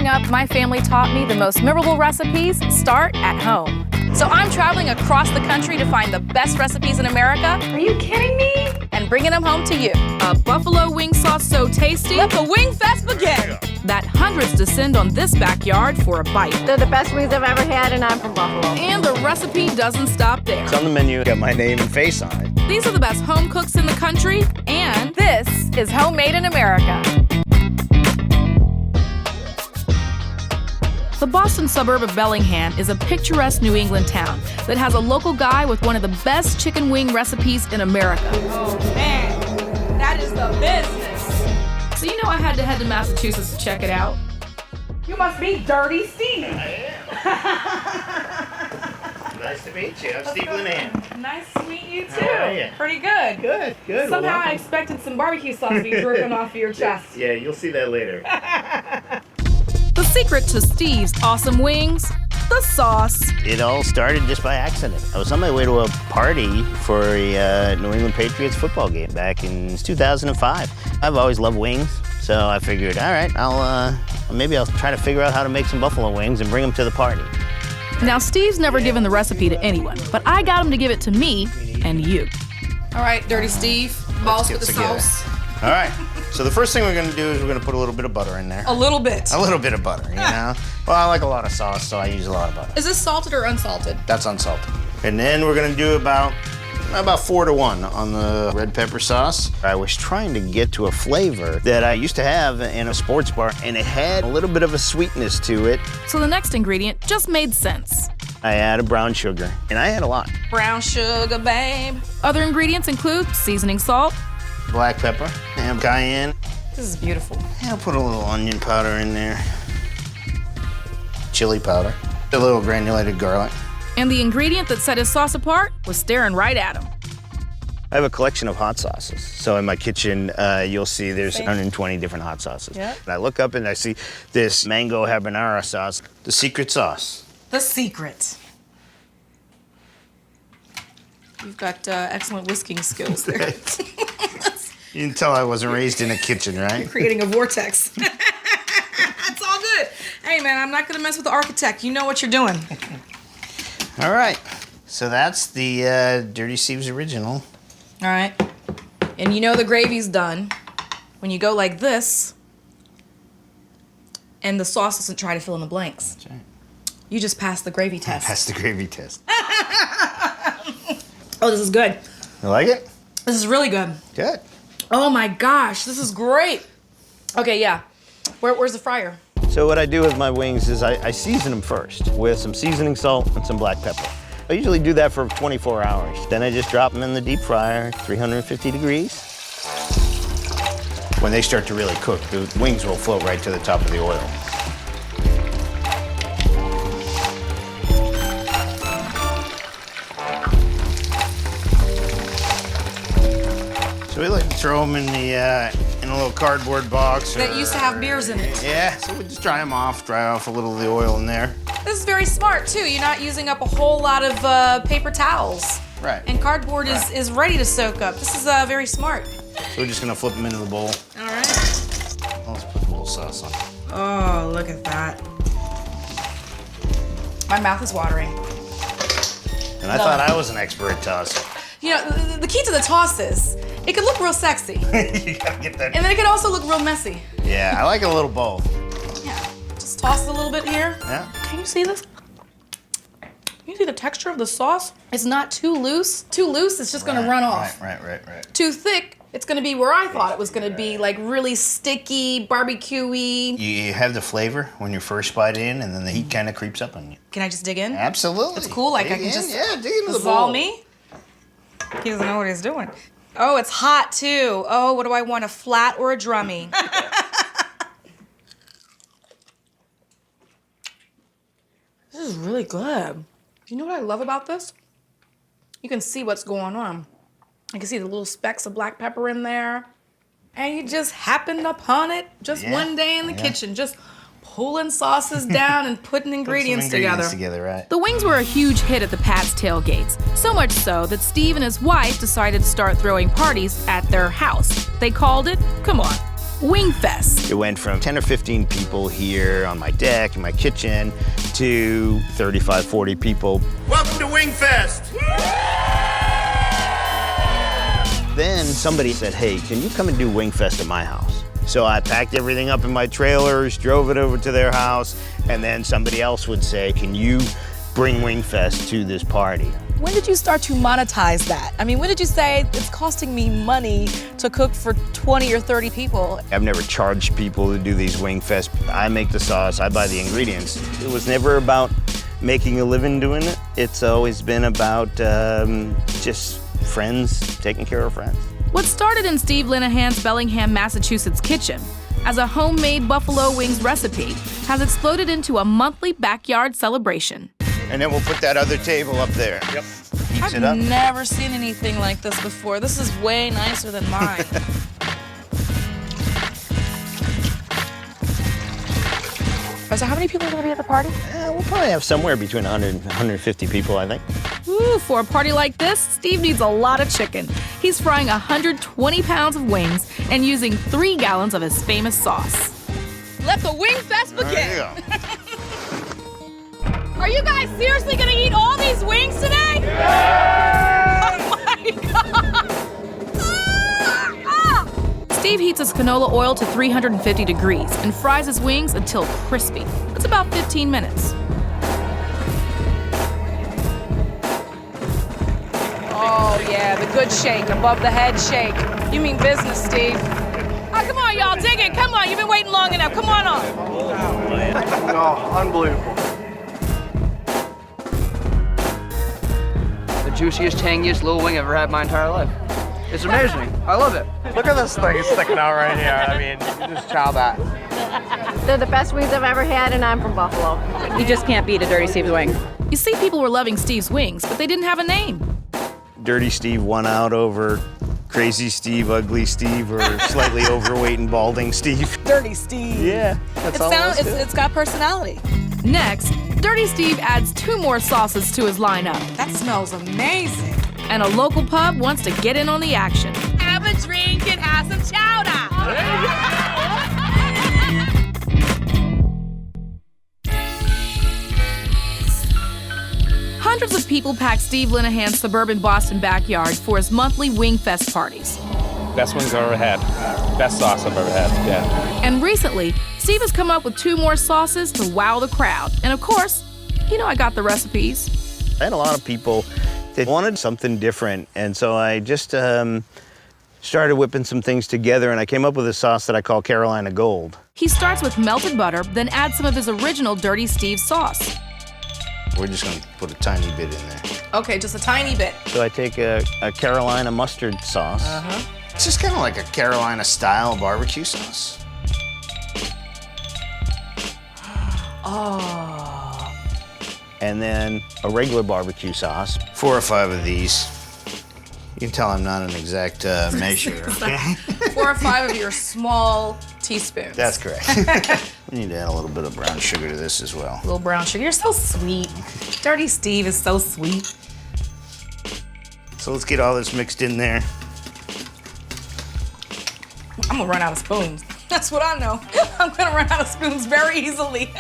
Growing up, my family taught me the most memorable recipes start at home. So I'm traveling across the country to find the best recipes in America. Are you kidding me? And bringing them home to you. A buffalo wing sauce so tasty, let the wing fest begin. That hundreds descend on this backyard for a bite. They're the best wings I've ever had, and I'm from Buffalo. And the recipe doesn't stop there. It's on the menu, got my name and face on it. These are the best home cooks in the country, and this is Homemade in America. The Boston suburb of Bellingham is a picturesque New England town that has a local guy with one of the best chicken wing recipes in America. Oh man, that is the business. So you know I had to head to Massachusetts to check it out. You must be Dirty Steve. I am. Nice to meet you. I'm Steve Linehan. Nice to meet you too. How are you? Pretty good. Good. Somehow I expected some barbecue sauce to be dripping off of your chest. Yeah, you'll see that later. The secret to Steve's awesome wings, the sauce. It all started just by accident. I was on my way to a party for a New England Patriots football game back in 2005. I've always loved wings, so I figured, all right, maybe I'll try to figure out how to make some buffalo wings and bring them to the party. Now, Steve's never given the recipe to anyone, but I got him to give it to me and you. All right, Dirty Steve, balls with the sauce. All right, so the first thing we're gonna do is we're gonna put a little bit of butter in there. A little bit. A little bit of butter, you know? Well, I like a lot of sauce, so I use a lot of butter. Is this salted or unsalted? That's unsalted. And then we're gonna do about 4-to-1 on the red pepper sauce. I was trying to get to a flavor that I used to have in a sports bar, and it had a little bit of a sweetness to it. So the next ingredient just made sense. I added brown sugar, and I had a lot. Brown sugar, babe. Other ingredients include seasoning salt. Black pepper and cayenne. This is beautiful. I'll put a little onion powder in there. Chili powder. A little granulated garlic. And the ingredient that set his sauce apart was staring right at him. I have a collection of hot sauces. So in my kitchen, you'll see there's 120 different hot sauces. Yep. And I look up and I see this mango habanero sauce, the secret sauce. The secret. You've got excellent whisking skills there. You can tell I wasn't raised in a kitchen, right? Creating a vortex. It's all good. Hey, man, I'm not going to mess with the architect. You know what you're doing. All right. So that's the Dirty Steve's original. All right. And you know the gravy's done when you go like this and the sauce doesn't try to fill in the blanks. That's right. You just passed the gravy test. That's the gravy test. Oh, this is good. You like it? This is really good. Good. Oh my gosh, this is great. Okay, yeah. Where's the fryer? So what I do with my wings is I season them first with some seasoning salt and some black pepper. I usually do that for 24 hours. Then I just drop them in the deep fryer, 350 degrees. When they start to really cook, the wings will float right to the top of the oil. So we like to throw them in a little cardboard box. That used to have beers in it. Yeah, so we just dry off a little of the oil in there. This is very smart too. You're not using up a whole lot of paper towels. Right. And cardboard is ready to soak up. This is very smart. So we're just gonna flip them into the bowl. All right. Let's put a little sauce on. Oh, look at that. My mouth is watering. And I thought I was an expert tosser. You know, the key to the toss is it can look real sexy. You gotta get that. And then it can also look real messy. Yeah, I like a little both. Yeah. Just toss it a little bit here. Yeah. Can you see this? Can you see the texture of the sauce? It's not too loose. Too loose, it's just gonna run off. Right. Too thick, it's gonna be where I thought it was gonna be, like really sticky, barbecue-y. You have the flavor when you first bite in, and then the heat kind of creeps up on you. Can I just dig in? Absolutely. It's cool, like dig I can in. just. Yeah, dig into This the is bowl. all me? He doesn't know what he's doing. Oh, it's hot too. Oh, what do I want, a flat or a drummy? This is really good. You know what I love about this? You can see what's going on. You can see the little specks of black pepper in there. And you just happened upon it just one day in the kitchen, just pulling sauces down and putting ingredients together. Right. The wings were a huge hit at the Pat's tailgates, so much so that Steve and his wife decided to start throwing parties at their house. They called it, come on, Wingfest. It went from 10 or 15 people here on my deck, in my kitchen, to 35, 40 people. Welcome to Wingfest! Then somebody said, hey, can you come and do Wingfest at my house? So I packed everything up in my trailers, drove it over to their house, and then somebody else would say, can you bring Wingfest to this party? When did you start to monetize that? I mean, when did you say it's costing me money to cook for 20 or 30 people? I've never charged people to do these Wingfest. I make the sauce, I buy the ingredients. It was never about making a living doing it. It's always been about just friends, taking care of friends. What started in Steve Linehan's Bellingham, Massachusetts kitchen as a homemade buffalo wings recipe has exploded into a monthly backyard celebration. And then we'll put that other table up there. Yep. Heats it up. I've never seen anything like this before. This is way nicer than mine. So how many people are going to be at the party? We'll probably have somewhere between 100 and 150 people, I think. Ooh, for a party like this, Steve needs a lot of chicken. He's frying 120 pounds of wings and using 3 gallons of his famous sauce. Let the Wingfest begin. There you go. Are you guys seriously gonna eat all these wings today? Yeah! Oh my God! Steve heats his canola oil to 350 degrees and fries his wings until crispy. It's about 15 minutes. Oh yeah, the good shake, above the head shake. You mean business, Steve. Oh, come on, y'all, dig it. Come on, you've been waiting long enough. Come on up. Oh, unbelievable. The juiciest, tangiest little wing I've ever had in my entire life. It's amazing. I love it. Look at this thing sticking out right here. I mean, you just chow that. They're the best wings I've ever had, and I'm from Buffalo. You just can't beat a Dirty Steve's wing. You see, people were loving Steve's wings, but they didn't have a name. Dirty Steve won out over Crazy Steve, Ugly Steve, or slightly overweight and balding Steve. Dirty Steve. Yeah, that's all it is. It's got personality. Next, Dirty Steve adds 2 more sauces to his lineup. That smells amazing. And a local pub wants to get in on the action. Have a drink and have some chowder. Hundreds of people pack Steve Linehan's suburban Boston backyard for his monthly Wingfest parties. Best wings I've ever had. Best sauce I've ever had, yeah. And recently, Steve has come up with 2 more sauces to wow the crowd. And of course, you know I got the recipes. I had a lot of people that wanted something different, and so I just started whipping some things together, and I came up with a sauce that I call Carolina Gold. He starts with melted butter, then adds some of his original Dirty Steve sauce. We're just gonna put a tiny bit in there. Okay, just a tiny bit. So I take a Carolina mustard sauce. It's just kind of like a Carolina-style barbecue sauce. Oh. And then a regular barbecue sauce. 4 or 5 of these. You can tell I'm not an exact measure, okay? 4 or 5 of your small teaspoons. That's correct. We need to add a little bit of brown sugar to this as well. Little brown sugar. You're so sweet. Dirty Steve is so sweet. So let's get all this mixed in there. I'm gonna run out of spoons. That's what I know. I'm gonna run out of spoons very easily.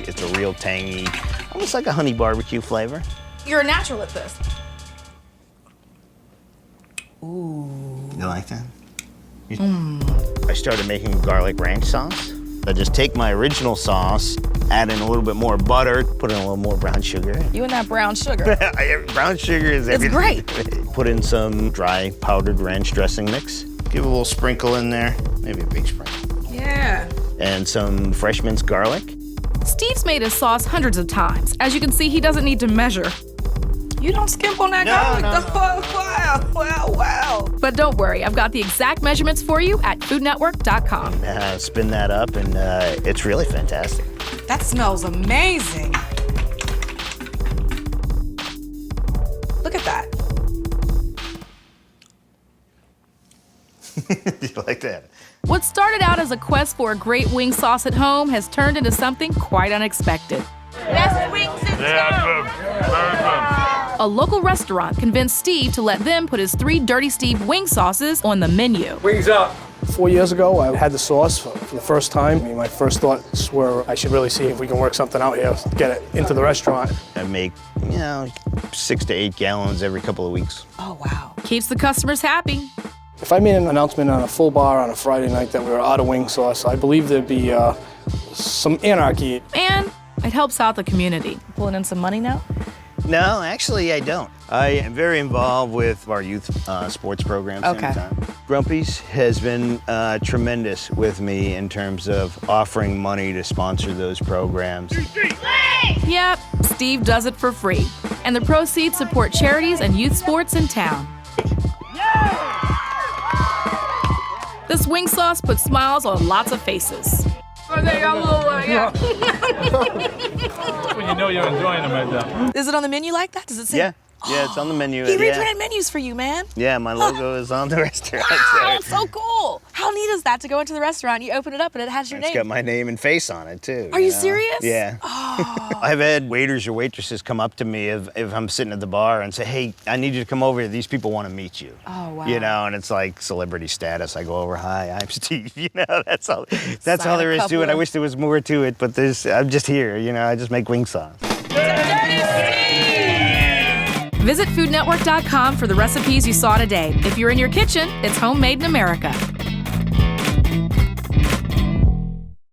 It's a real tangy, almost like a honey barbecue flavor. You're a natural at this. Ooh. You like that? I started making garlic ranch sauce. I just take my original sauce, add in a little bit more butter, put in a little more brown sugar. You and that brown sugar. Brown sugar is It's everything. great. Put in some dry powdered ranch dressing mix. Give a little sprinkle in there, maybe a big sprinkle. Yeah. And some fresh minced garlic. Steve's made his sauce hundreds of times. As you can see, he doesn't need to measure. You don't skimp on that garlic. Wow, wow, wow. But don't worry, I've got the exact measurements for you at foodnetwork.com. Spin that up, and it's really fantastic. That smells amazing. Look at that. You like that? What started out as a quest for a great wing sauce at home has turned into something quite unexpected. Best wings in town. A local restaurant convinced Steve to let them put his 3 Dirty Steve wing sauces on the menu. Wings up. 4 years ago, I had the sauce for the first time. I mean, my first thoughts were I should really see if we can work something out here, get it into the restaurant. I make, 6 to 8 gallons every couple of weeks. Oh, wow. Keeps the customers happy. If I made an announcement on a full bar on a Friday night that we were out of wing sauce, I believe there'd be some anarchy. And it helps out the community. Pulling in some money now? No, actually, I don't. I am very involved with our youth sports programs. Okay. Grumpy's has been tremendous with me in terms of offering money to sponsor those programs. Yep, Steve does it for free. And the proceeds support charities and youth sports in town. This wing sauce puts smiles on lots of faces. Oh, there you go, yeah. When you know you're enjoying them right there. Is it on the menu like that? Does it say? Yeah, it's on the menu. He yeah. reprinted menus for you, man. Yeah, my logo is on the restaurant. Wow, that's so cool. How neat is that to go into the restaurant, you open it up and it has your It's name? got my name and face on it too. Are you serious? Yeah. Oh. I've had waiters or waitresses come up to me if I'm sitting at the bar and say, "Hey, I need you to come over here. These people want to meet you." Oh, wow. And it's like celebrity status. I go over, "Hi, I'm Steve." That's all. That's Sign all there a is to it. couple I of- wish there was more to it, but I'm just here. I just make wing sauce. Visit foodnetwork.com for the recipes you saw today. If you're in your kitchen, it's homemade in America.